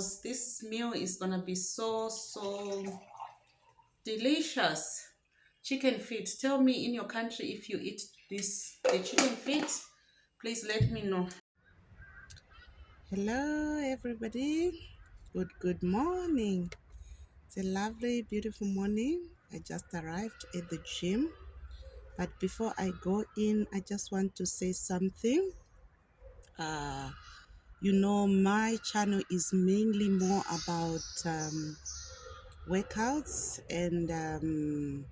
girls, this meal is gonna be so delicious. Chicken feet. Tell me in your country if you eat this the chicken feet. Please let me know. Hello, everybody. Good morning. It's a lovely, beautiful morning. I just arrived at the gym. But before I go in, I just want to say something. Uh, my channel is mainly more about workouts and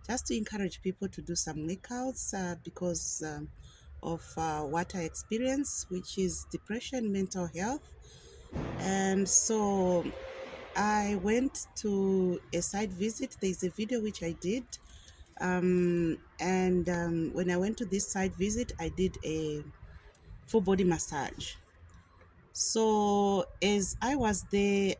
just to encourage people to do some workouts because of what I experience, which is depression, mental health. And so I went to a site visit. There's a video which I did. And when I went to this site visit, I did a full body massage. So as I was there,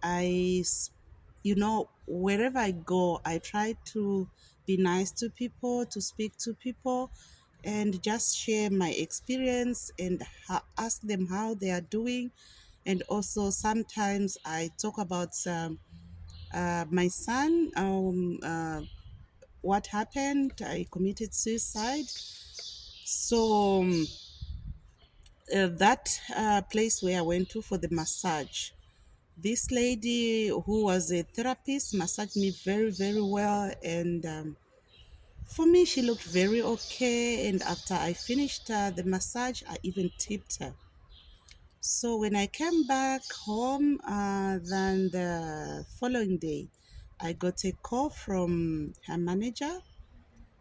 wherever I go, I try to be nice to people, to speak to people, and just share my experience and ask them how they are doing. And also sometimes I talk about my son, what happened. I committed suicide. So that place where I went to for the massage, this lady who was a therapist massaged me very, very well. And for me, she looked very okay. And after I finished the massage, I even tipped her. So when I came back home, then the following day, I got a call from her manager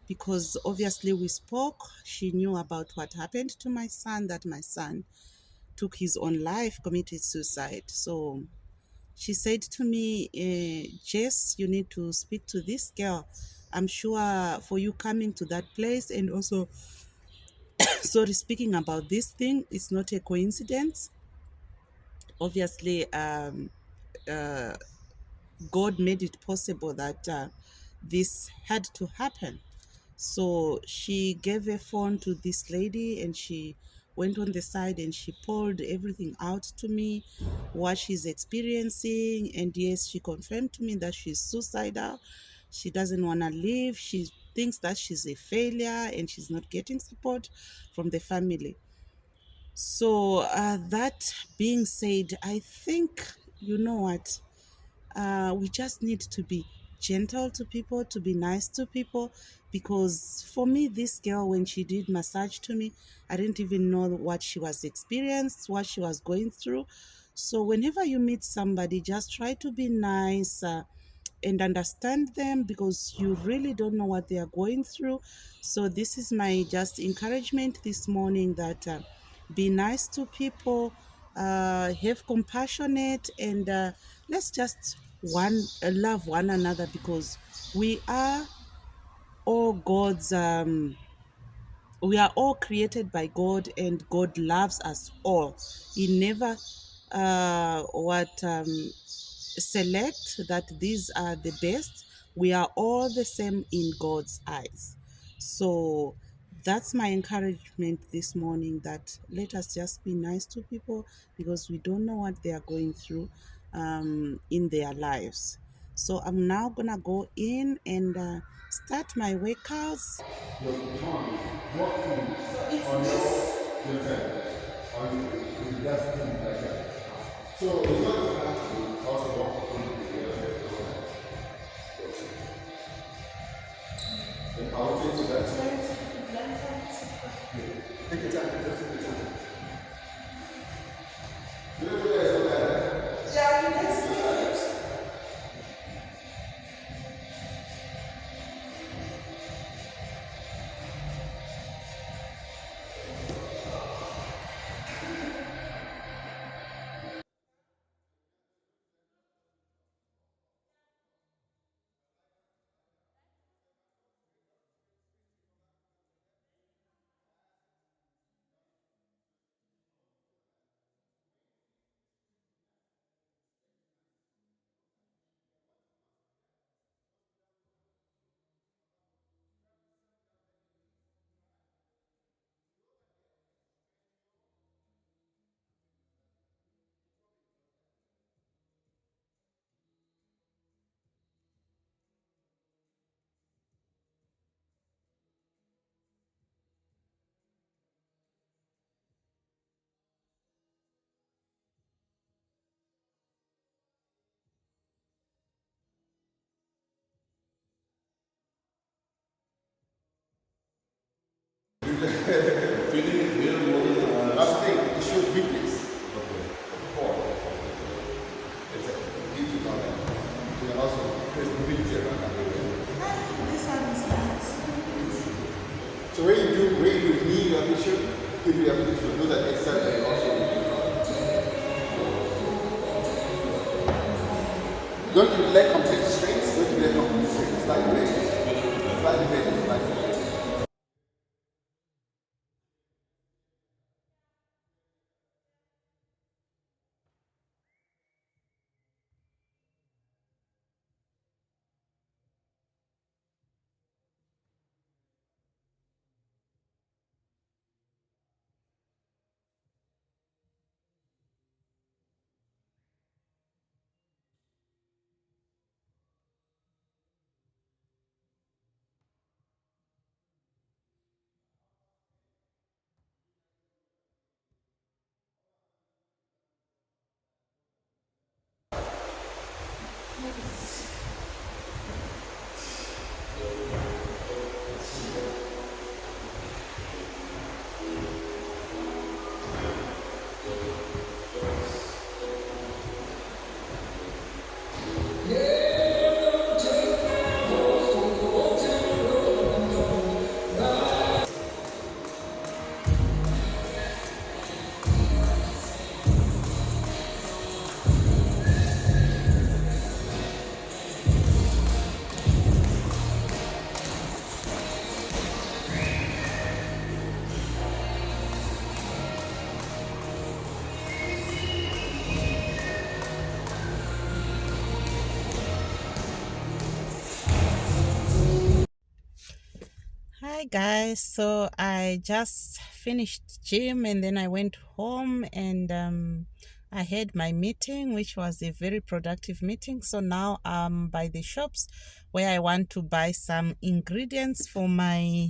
because obviously we spoke. She knew about what happened to my son, that my son took his own life, committed suicide. So she said to me, Jess, you need to speak to this girl. I'm sure for you coming to that place and also, sorry, speaking about this thing, it's not a coincidence. Obviously, uh, God made it possible that this had to happen. So she gave a phone to this lady and she went on the side and she pulled everything out to me, what she's experiencing. And yes, she confirmed to me that she's suicidal. She doesn't want to live. She thinks that she's a failure and she's not getting support from the family. So, that being said, I think, you know what? We just need to be gentle to people, to be nice to people, because for me, this girl, when she did massage to me, I didn't even know what she was experienced, what she was going through. So whenever you meet somebody, just try to be nice, and understand them, because you really don't know what they are going through. So this is my just encouragement this morning, that be nice to people, have compassionate, and let's just love one another, because we are all God's we are all created by God, and God loves us all. He never what select that these are the best. We are all the same in God's eyes. So that's my encouragement this morning, that let us just be nice to people, because we don't know what they are going through in their lives. So I'm now gonna go in and start my workouts. So it's this. Your turn. Or you just do it like that. So it's not just actually also walk from the I'll take to that. Take your time. Take your time. You know where there's no ladder? Yeah, that's it. Feeling it here more than that's the thing. It shows weakness. Okay. Of the core. It's a deep to that. You can also create mobility around that. This one is nice. So when you do knee rehabilitation, hip rehabilitation, do that exercise and also don't you leg complete straight, don't you leg complete straight, slightly bend, slightly bend, slightly bend. Hi guys, so I just finished gym and then I went home and I had my meeting, which was a very productive meeting. So now I'm by the shops where I want to buy some ingredients for my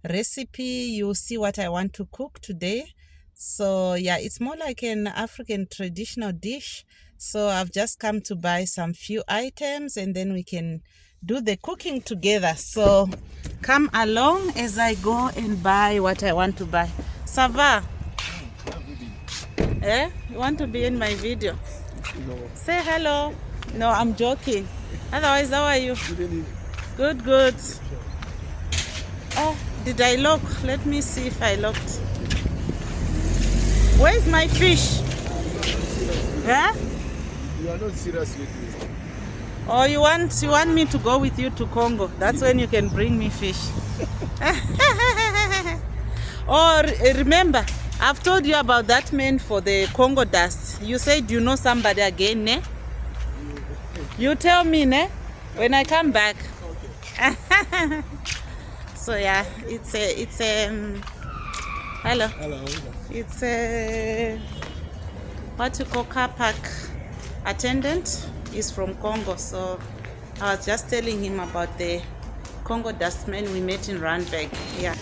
recipe. You'll see what I want to cook today. So yeah, it's more like an African traditional dish. So I've just come to buy some few items and then we can do the cooking together. So come along as I go and buy what I want to buy. Sava, eh? You want to be in my video? No. Say hello. No, I'm joking. Otherwise, how are you? Good. Good, good. Oh, did I lock? Let me see if I locked. Where's my fish? Huh? You are not serious with me. Or you want me to go with you to Congo? That's when you can bring me fish. Or remember, I've told you about that man for the Congo dust. You said you know somebody again, ne? You tell me, ne? When I come back. So yeah, it's a hello. Hello. It's a what you call car park attendant. Is from Congo, so I was just telling him about the Congo dustmen we met in Randburg. Yeah.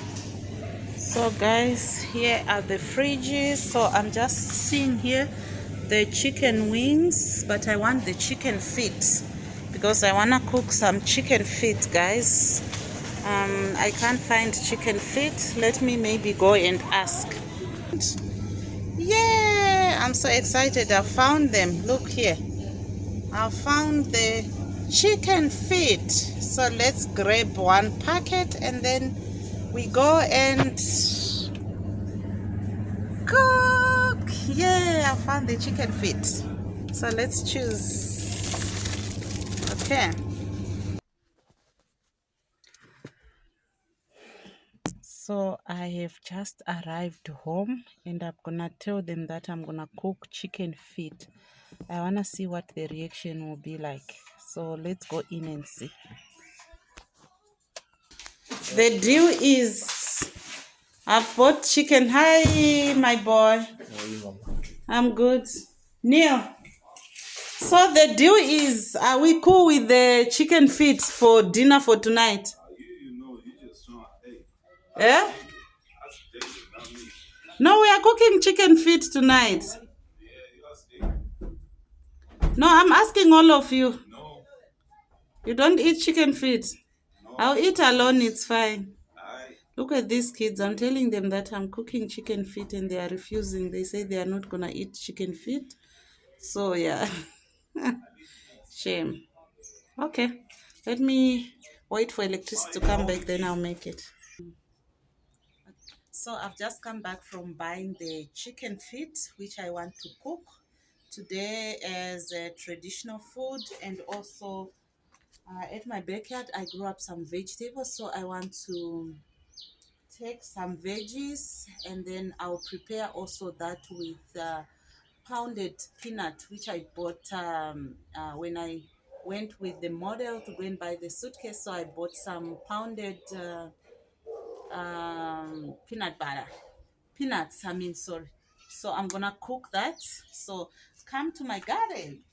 So guys, here are the fridges. So I'm just seeing here the chicken wings, but I want the chicken feet because I wanna cook some chicken feet, guys. I can't find chicken feet. Let me maybe go and ask. Yeah, I'm so excited. I found them. Look here. I found the chicken feet. So let's grab one packet and then we go and cook. Yeah, I found the chicken feet. So let's choose. Okay. So I have just arrived home and I'm gonna tell them that I'm gonna cook chicken feet. I wanna see what the reaction will be like. So let's go in and see. The deal is I've bought chicken. Hi, my boy. I'm good. Neil. So the deal is, are we cool with the chicken feet for dinner for tonight? Yeah? No, we are cooking chicken feet tonight. No, I'm asking all of you. You don't eat chicken feet? I'll eat alone, it's fine. Look at these kids. I'm telling them that I'm cooking chicken feet and they are refusing. They say they are not gonna eat chicken feet. So yeah, shame. Okay, let me wait for electricity to come back, then I'll make it. So I've just come back from buying the chicken feet, which I want to cook today as a traditional food, and also at my backyard I grew up some vegetables, so I want to take some veggies and then I'll prepare also that with pounded peanut, which I bought when I went with the model to go and buy the suitcase. So I bought some pounded peanut butter, peanuts, I mean, sorry. So I'm gonna cook that. So come to my garden.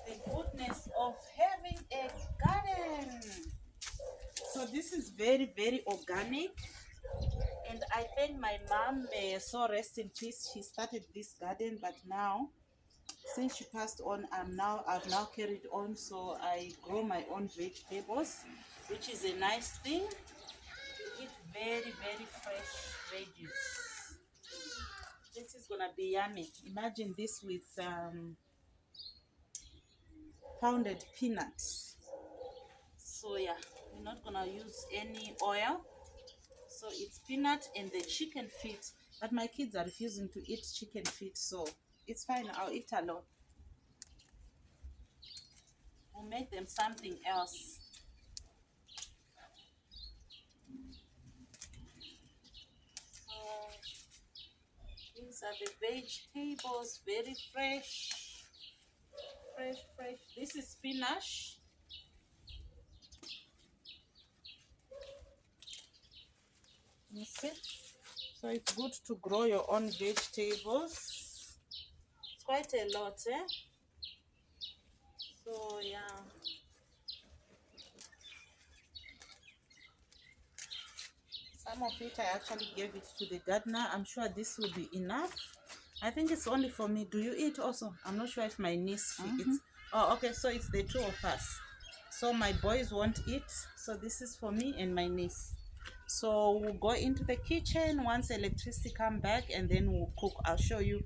The goodness of having a garden. So this is very, very organic. And I thank my mom, so rest in peace. She started this garden, but now since she passed on, I've now carried on. So I grow my own vegetables, which is a nice thing. To eat very, very fresh veggies. This is gonna be yummy. Imagine this with pounded peanuts. So yeah, we're not gonna use any oil. So it's peanut and the chicken feet. But my kids are refusing to eat chicken feet, so it's fine. I'll eat alone. We'll make them something else. So these are the vegetables, very fresh, fresh, fresh. This is spinach. You see? So it's good to grow your own vegetables. It's quite a lot, eh? So yeah. Some of it I actually gave it to the gardener. I'm sure this will be enough. I think it's only for me. Do you eat also? I'm not sure if my niece she eats. Oh, okay. So it's the two of us. So my boys won't eat. So this is for me and my niece. So we'll go into the kitchen once electricity come back, and then we'll cook. I'll show you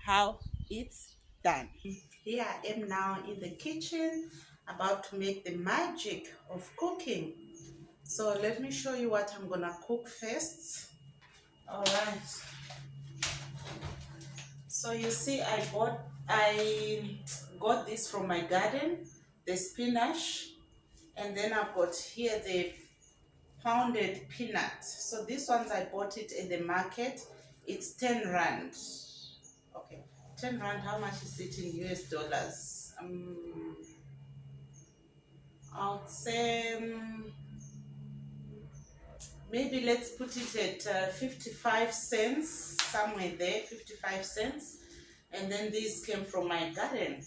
how it's done. Here I am now in the kitchen, about to make the magic of cooking. So let me show you what I'm gonna cook first. All right. So you see, I got this from my garden, the spinach, and then I've got here the pounded peanut. So these ones I bought it in the market. It's 10 rand. Okay, 10 rand. How much is it in US dollars? I would say maybe let's put it at 55 cents, somewhere there, 55 cents. And then these came from my garden.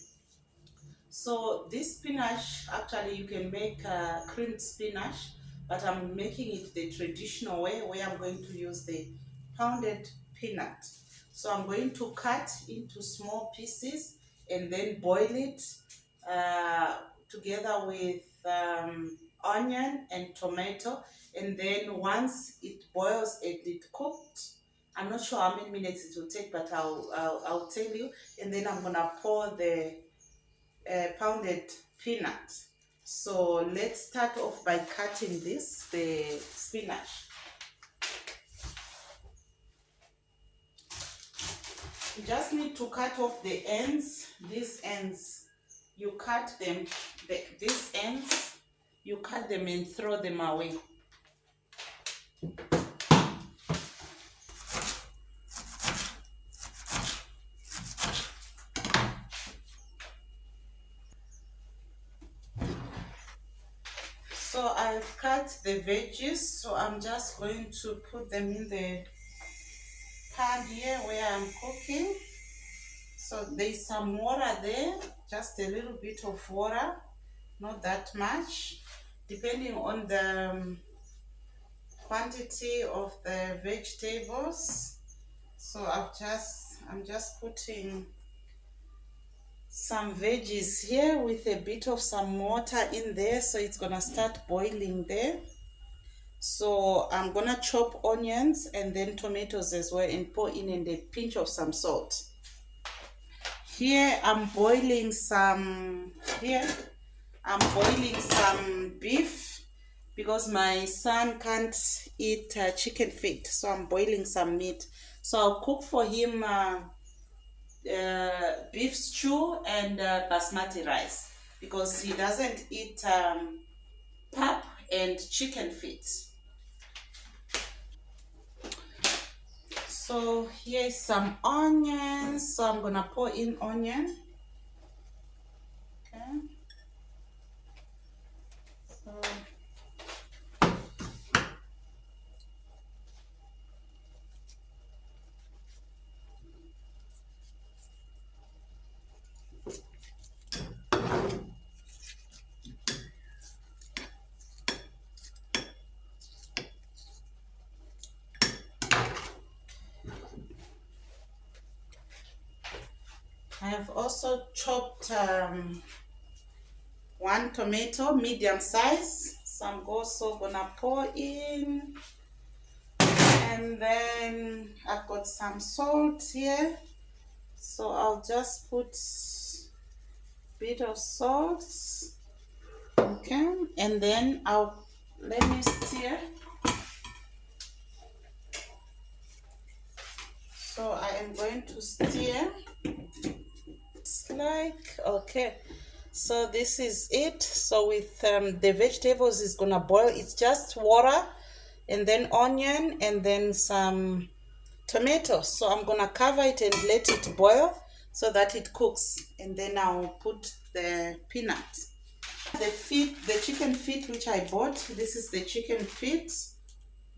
So this spinach, actually you can make creamed spinach, but I'm making it the traditional way, where I'm going to use the pounded peanut. So I'm going to cut into small pieces and then boil it together with onion and tomato. And then once it boils and it cooked, I'm not sure how many minutes it will take, but I'll tell you. And then I'm gonna pour the pounded peanut. So let's start off by cutting the spinach. You just need to cut off the ends, these ends. You cut them, these ends, you cut them and throw them away. So I've cut the veggies, so I'm just going to put them in the pan here where I'm cooking. So there's some water there, just a little bit of water, not that much, depending on the quantity of the vegetables. So I'm just putting some veggies here with a bit of some water in there, so it's gonna start boiling there. So I'm gonna chop onions and then tomatoes as well and pour in and a pinch of some salt. Here I'm boiling some beef because my son can't eat chicken feet, so I'm boiling some meat. So I'll cook for him beef stew and basmati rice because he doesn't eat pap and chicken feet. So here's some onions, so I'm gonna pour in onion. Okay, so I have also chopped one tomato, medium size. So I'm also gonna pour in, and then I've got some salt here. So I'll just put a bit of salt, okay, and then let me stir. So I am going to stir. It's like, okay, so this is it. So with the vegetables is gonna boil. It's just water and then onion and then some tomatoes. So I'm gonna cover it and let it boil so that it cooks, and then I'll put the peanuts. The chicken feet which I bought, this is the chicken feet,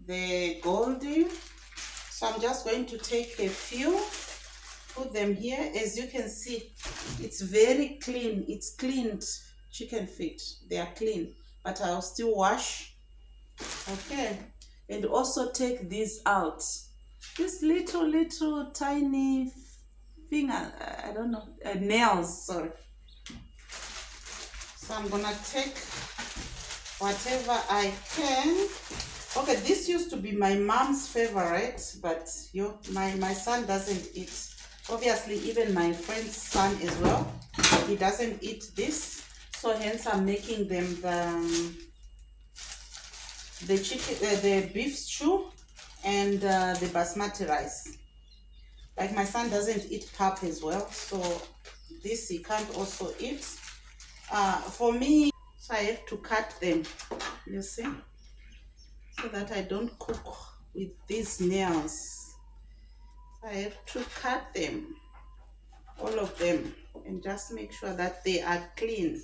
the golden. So I'm just going to take a few, put them here. As you can see, it's very clean. It's cleaned chicken feet. They are clean, but I'll still wash. Okay, and also take these out. This little tiny finger, I don't know, nails, sorry. So I'm gonna take whatever I can. Okay, this used to be my mom's favorite, but my son doesn't eat. Obviously, even my friend's son as well, he doesn't eat this. So hence I'm making them the chicken, the beef stew, and the basmati rice. Like my son doesn't eat pap as well, so this he can't also eat. For me, so I have to cut them, you see, so that I don't cook with these nails. So I have to cut them, all of them, and just make sure that they are clean.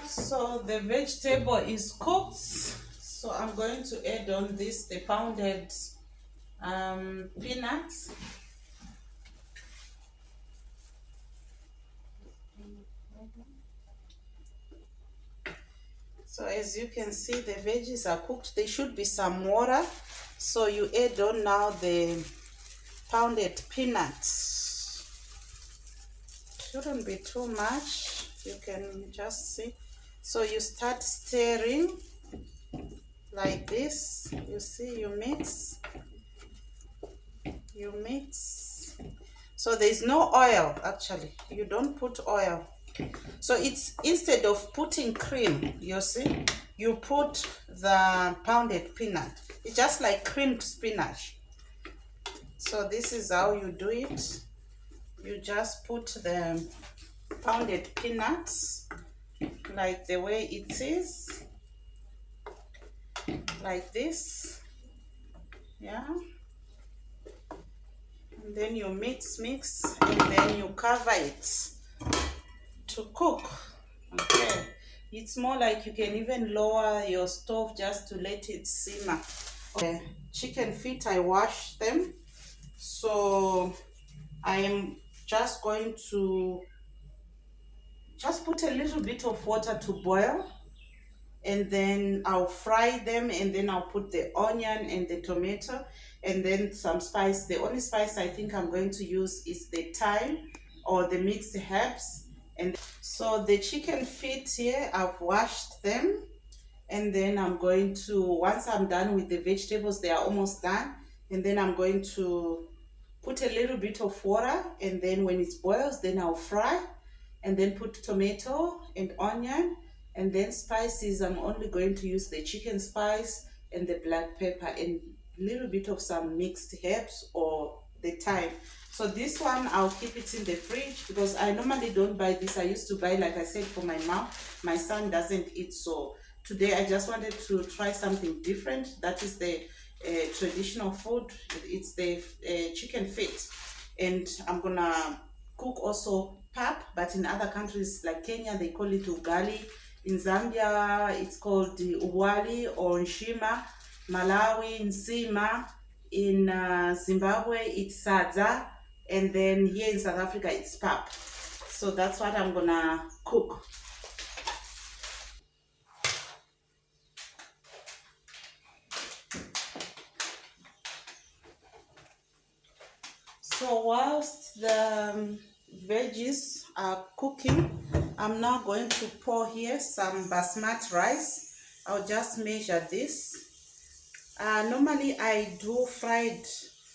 So the vegetable is cooked, so I'm going to add on the pounded peanuts. So as you can see, the veggies are cooked. There should be some water, so you add on now the pounded peanuts. Shouldn't be too much, you can just see. So you start stirring like this. You see, you mix. So there's no oil, actually. You don't put oil. So it's, instead of putting cream, you see, you put the pounded peanut. It's just like creamed spinach. So this is how you do it. You just put the pounded peanuts like the way it is, like this, yeah, and then you mix, and then you cover it to cook. Okay, it's more like you can even lower your stove just to let it simmer. Okay, chicken feet, I wash them, so I am just going to just put a little bit of water to boil. and then I'll fry them, and then I'll put the onion and the tomato, and then some spice. The only spice I think I'm going to use is the thyme or the mixed herbs. And so the chicken feet here, I've washed them, and then I'm going to, once I'm done with the vegetables, they are almost done, and then I'm going to put a little bit of water, and then when it boils, then I'll fry, and then put tomato and onion, and then spices. I'm only going to use the chicken spice and the black pepper and a little bit of some mixed herbs or the thyme. So this one I'll keep it in the fridge because I normally don't buy this. I used to buy, like I said, for my mom. My son doesn't eat, so today I just wanted to try something different. That is the traditional food. It's the chicken feet, and I'm gonna cook also pap, but in other countries like Kenya they call it ugali. In Zambia it's called the uwali or nshima. Malawi nsima. In Zimbabwe it's sadza, and then here in South Africa it's pap. So that's what I'm gonna cook. So whilst the veggies are cooking, I'm now going to pour here some basmati rice. I'll just measure this. Normally I do fried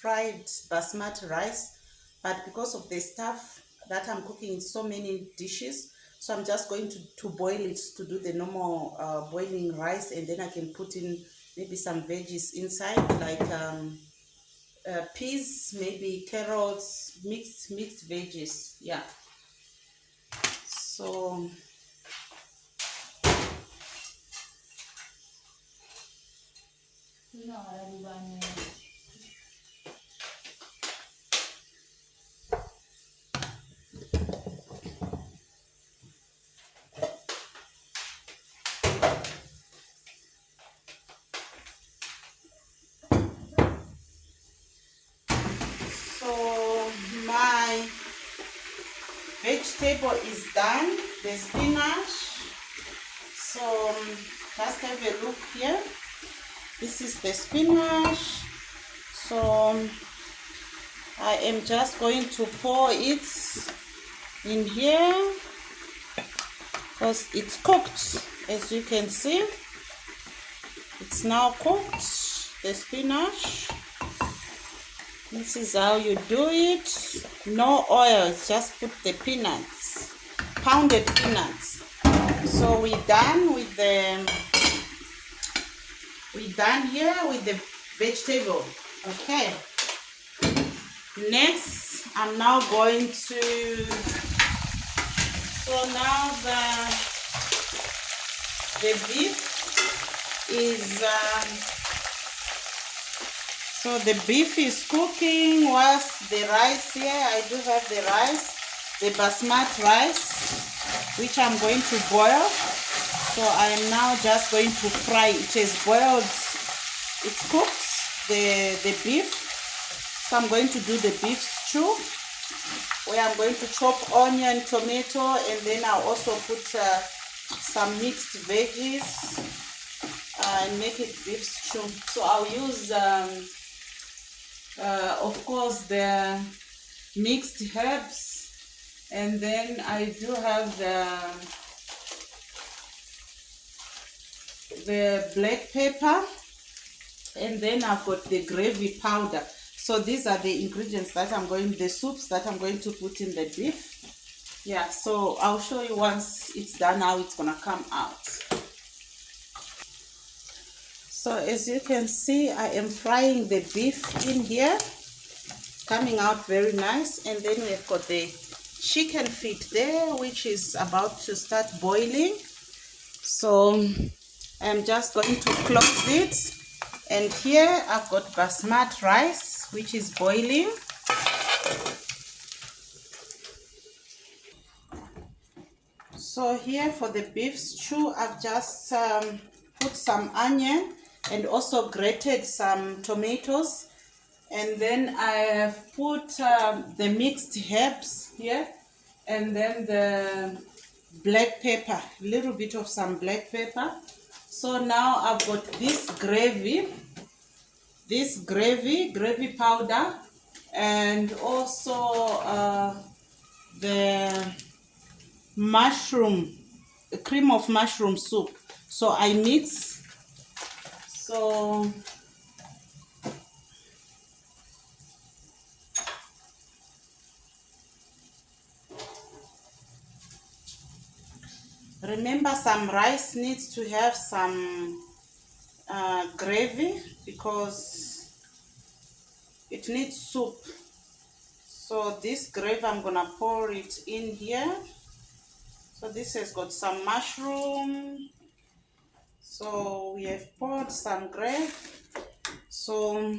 basmati rice, but because of the stuff that I'm cooking in so many dishes, so I'm just going to boil it, to do the normal boiling rice, and then I can put in maybe some veggies inside, like peas, maybe carrots, mixed veggies. Yeah. So so my vegetable is done, the spinach. So just have a look here. This is the spinach. So I am just going to pour it in here because it's cooked. As you can see, it's now cooked, the spinach. This is how you do it. No oil, just put the peanuts, pounded peanuts. So we're done with here with the vegetable. Okay. Next, I'm now going to. So now the beef is. So the beef is cooking whilst the rice here. I do have the rice, the basmati rice, which I'm going to boil. So I am now just going to fry. It has boiled, it's cooked, the beef. So I'm going to do the beef stew, where I'm going to chop onion, tomato, and then I'll also put some mixed veggies and make it beef stew. So I'll use, of course, the mixed herbs, and then I do have the black pepper, and then I've got the gravy powder. So these are the ingredients that the soups that I'm going to put in the beef. Yeah, so I'll show you once it's done how it's gonna come out. So as you can see, I am frying the beef in here, coming out very nice. And then we've got the chicken feet there, which is about to start boiling. So I'm just going to close it. And here I've got basmati rice, which is boiling. So here for the beef stew, I've just put some onion and also grated some tomatoes. And then I have put the mixed herbs here, and then the black pepper, a little bit of some black pepper. So now I've got this gravy powder, and also the cream of mushroom soup. So I mix. So remember, some rice needs to have some gravy because it needs soup. So this gravy, I'm gonna pour it in here. So this has got some mushroom. So we have poured some gravy. So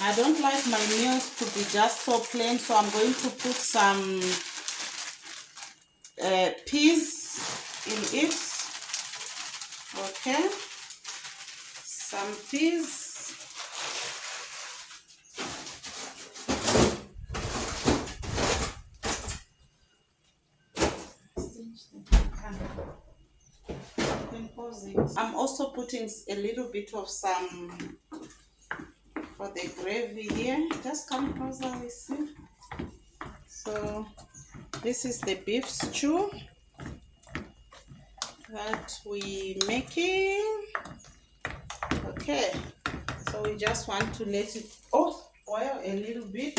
I don't like my meals to be just so plain, so I'm going to put some peas in it. Okay, some peas. I'm also putting a little bit of some for the gravy here. Just come closer, we see. So this is the beef stew that we making. Okay, so we just want to let it boil a little bit.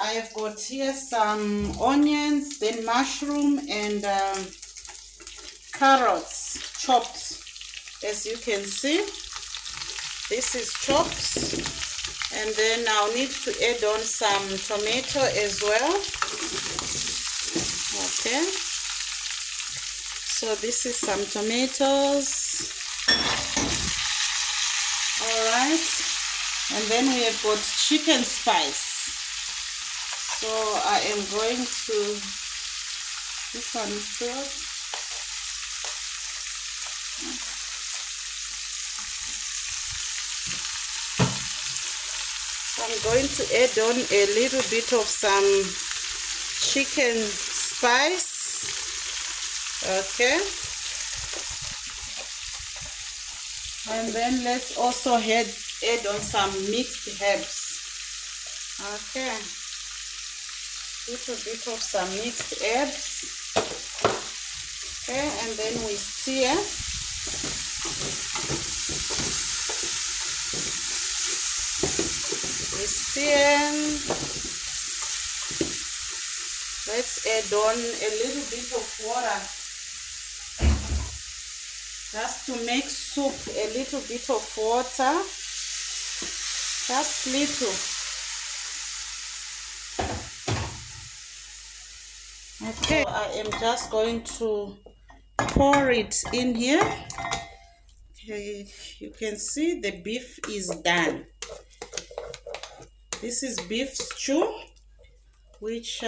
I have got here some onions, then mushroom, and carrots chopped. As you can see, this is chopped, and then I'll need to add on some tomato as well. Okay, so this is some tomatoes. All right, and then we have got chicken spice. So I am going to, this one is filled. So I'm going to add on a little bit of some chicken spice. Okay. And then let's also add on some mixed herbs. Okay. Little bit of some mixed herbs. Okay, and then we stir. Let's add on a little bit of water just to make soup. A little bit of water, just little. Okay, I am just going to pour it in here. Okay, you can see the beef is done. This is beef stew, which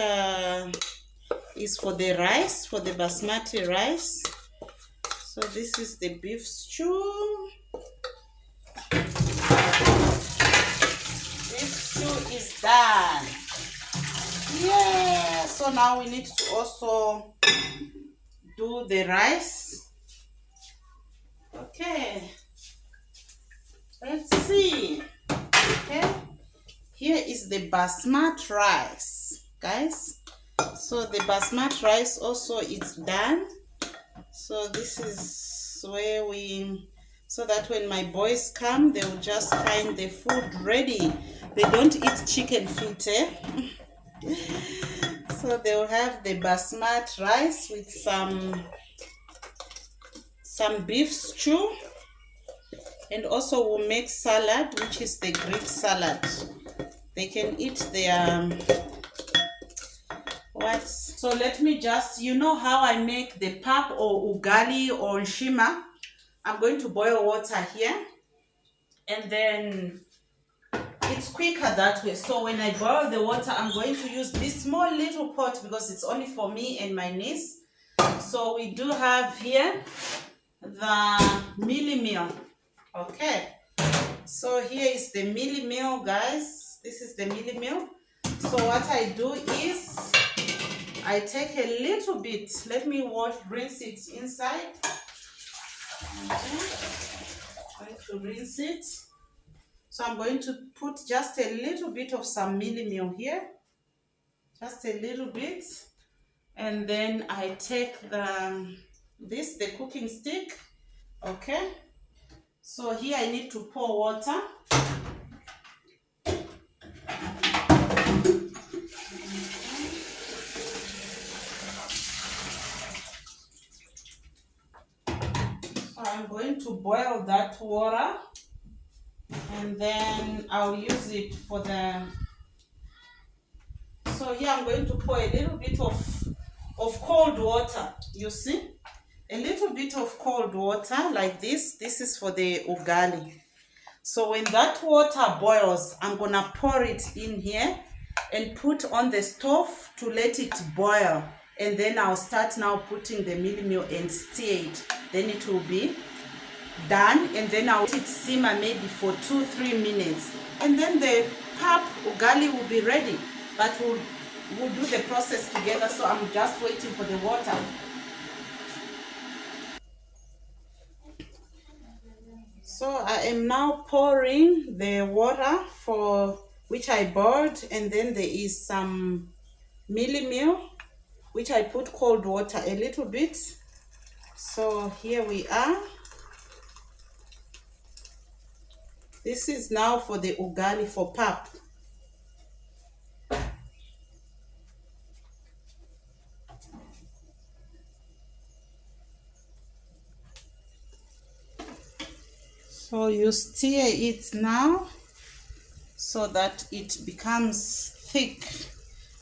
is for the rice, for the basmati rice. So this is the beef stew. Beef stew is done. Yeah, so now we need to also do the rice. Okay, let's see. Okay, here is the basmati rice, guys. So the basmati rice also is done. So this is where so that when my boys come, they will just find the food ready. They don't eat chicken feet, eh? So they will have the basmati rice with some beef stew, and also we'll make salad, which is the Greek salad. They can eat their what? So let me just, you know how I make the pap or ugali or nshima. I'm going to boil water here, and then it's quicker that way. So when I boil the water, I'm going to use this small little pot because it's only for me and my niece. So we do have here the milli meal. Okay, so here is the milli meal, guys. This is the milli meal. So what I do is I take a little bit, let me rinse it inside. Okay, I'm going to rinse it. So I'm going to put just a little bit of some milli meal here, just a little bit, and then I take the cooking stick. Okay, so here I need to pour water. So I'm going to boil that water, and then I'll use it for the. So here I'm going to pour a little bit of cold water. You see, a little bit of cold water like this. This is for the ugali. So when that water boils, I'm gonna pour it in here and put on the stove to let it boil. And then I'll start now putting the milli meal and stir it. Then it will be done, and then I'll let it simmer maybe for 2-3 minutes. And then the pap ugali will be ready. But we'll do the process together, so I'm just waiting for the water. So I am now pouring the water for which I boiled, and then there is some milli meal which I put cold water a little bit. So here we are. This is now for the ugali for pap. So you stir it now so that it becomes thick.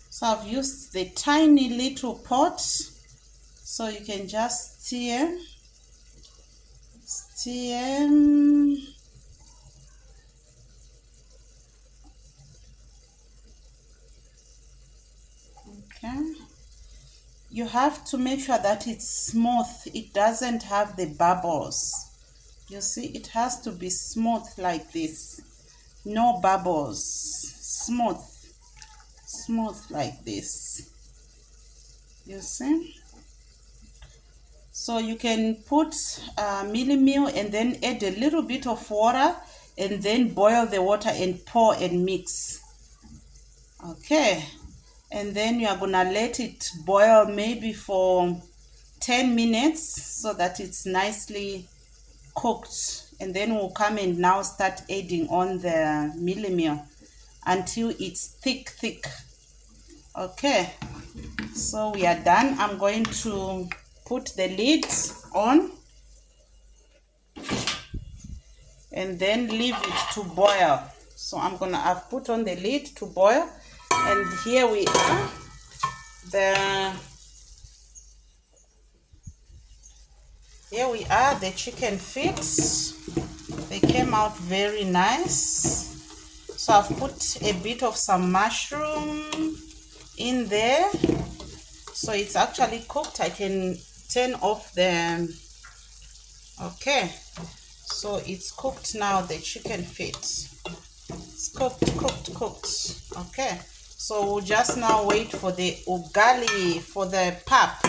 So I've used the tiny little pot, so you can just stir. Okay. You have to make sure that it's smooth. It doesn't have the bubbles. You see, it has to be smooth like this. No bubbles. Smooth like this. You see? So you can put milli meal and then add a little bit of water and then boil the water and pour and mix. Okay, and then you are gonna let it boil maybe for 10 minutes so that it's nicely cooked, and then we'll come and now start adding on the milli meal until it's thick. Okay, so we are done. I'm going to put the lid on and then leave it to boil. So I've put on the lid to boil, and here we are. The chicken feet. They came out very nice. So I've put a bit of some mushroom in there, so it's actually cooked. I can turn off the. Okay, so it's cooked now, the chicken feet. It's cooked. Okay, so we'll just now wait for the ugali, for the pap.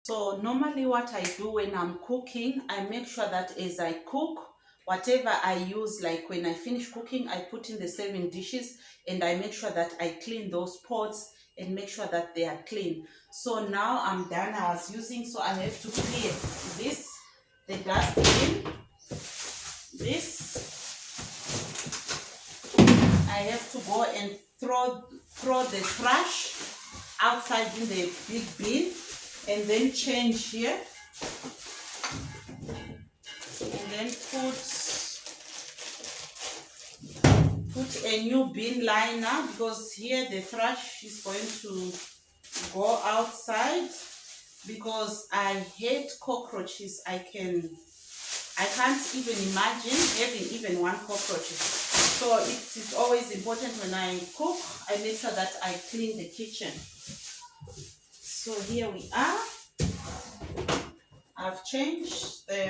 So normally what I do when I'm cooking, I make sure that as I cook, whatever I use, like when I finish cooking, I put in the 7 dishes and I make sure that I clean those pots and make sure that they are clean. So now I'm done. I was using, so I have to clear this, the dustbin, this. I have to go and throw the trash outside in the big bin, and then change here, and then put a new bin liner, because here the trash is going to go outside, because I hate cockroaches. I can I can't even imagine having even one cockroach. So it is always important when I cook, I make sure that I clean the kitchen. So here we are. I've changed the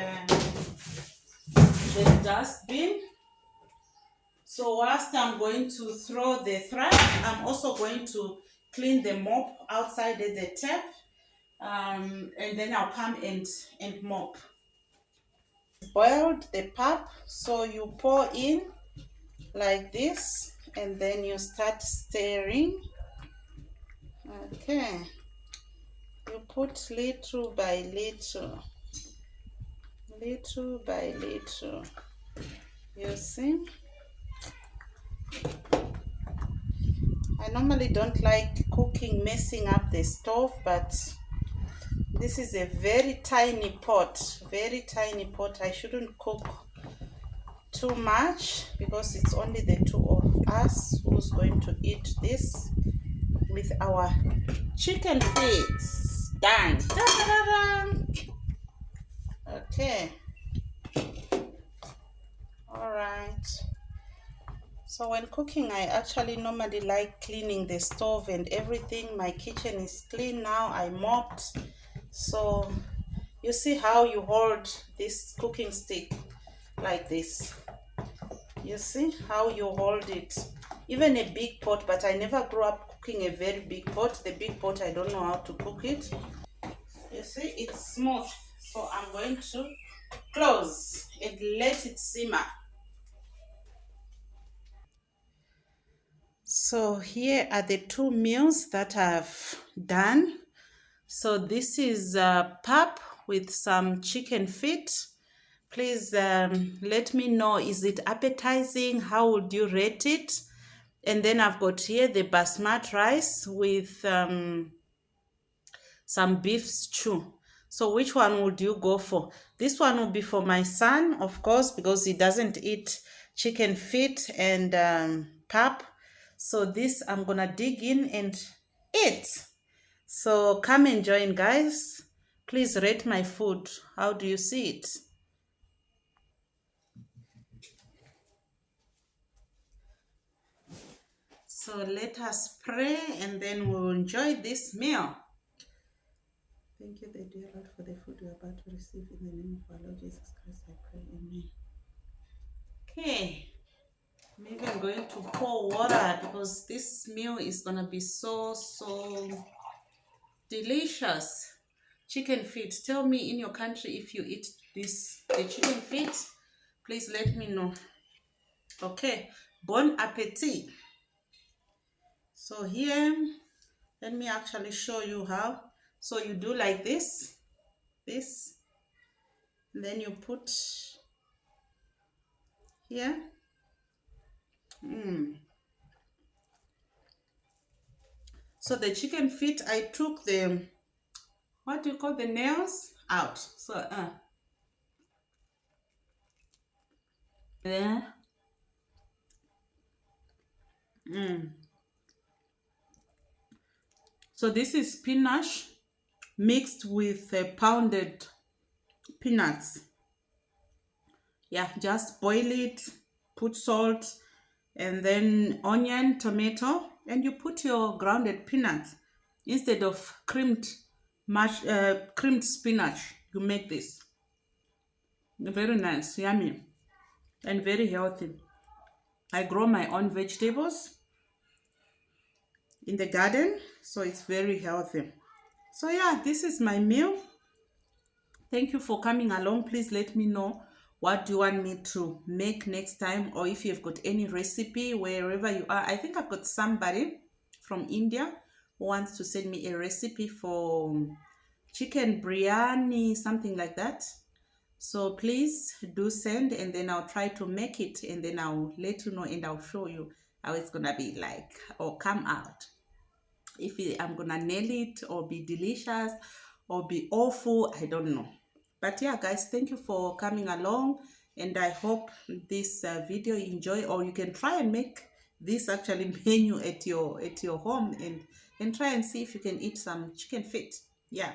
dustbin. So whilst I'm going to throw the trash, I'm also going to clean the mop outside at the tap. And then I'll come and mop. Boiled the pap, so you pour in like this and then you start stirring. Okay, you put little by little, little by little, you see. I normally don't like cooking messing up the stove, but this is a very tiny pot, very tiny pot. I shouldn't cook too much because it's only the two of us who's going to eat this with our chicken feet. Done. Da-da-da-da. Okay. All right. So when cooking, I actually normally like cleaning the stove and everything. My kitchen is clean now. I mopped. So you see how you hold this cooking stick like this. You see how you hold it. Even a big pot, but I never grew up cooking a very big pot. The big pot, I don't know how to cook it. You see, it's smooth. So I'm going to close and let it simmer. So here are the two meals that I've done. So this is pap with some chicken feet. Please let me know, is it appetizing? How would you rate it? And then I've got here the basmati rice with some beef stew. So which one would you go for? This one will be for my son, of course, because he doesn't eat chicken feet and pap. So this I'm gonna dig in and eat. So come and join, guys. Please rate my food. How do you see it? So let us pray and then we'll enjoy this meal. Thank you, the dear Lord, for the food we are about to receive. In the name of our Lord Jesus Christ, I pray. Amen. Okay. Maybe I'm going to pour water because this meal is going to be so delicious. Chicken feet. Tell me in your country if you eat the chicken feet. Please let me know. Okay. Bon appetit. So here, let me actually show you how. So you do like this, then you put here. So the chicken feet, I took the, what do you call, the nails out. So yeah. So this is spinach mixed with pounded peanuts. Yeah, just boil it, put salt, and then onion, tomato, and you put your grounded peanuts instead of creamed spinach. You make this very nice, yummy, and very healthy. I grow my own vegetables in the garden, so it's very healthy. So yeah, this is my meal. Thank you for coming along. Please let me know what do you want me to make next time, or if you've got any recipe wherever you are. I think I've got somebody from India who wants to send me a recipe for chicken biryani, something like that. So please do send, and then I'll try to make it, and then I'll let you know and I'll show you how it's gonna be like or come out. If I'm gonna nail it or be delicious or be awful, I don't know. But yeah, guys, thank you for coming along, and I hope this video you enjoy, or you can try and make this actually menu at your home and try and see if you can eat some chicken feet. Yeah.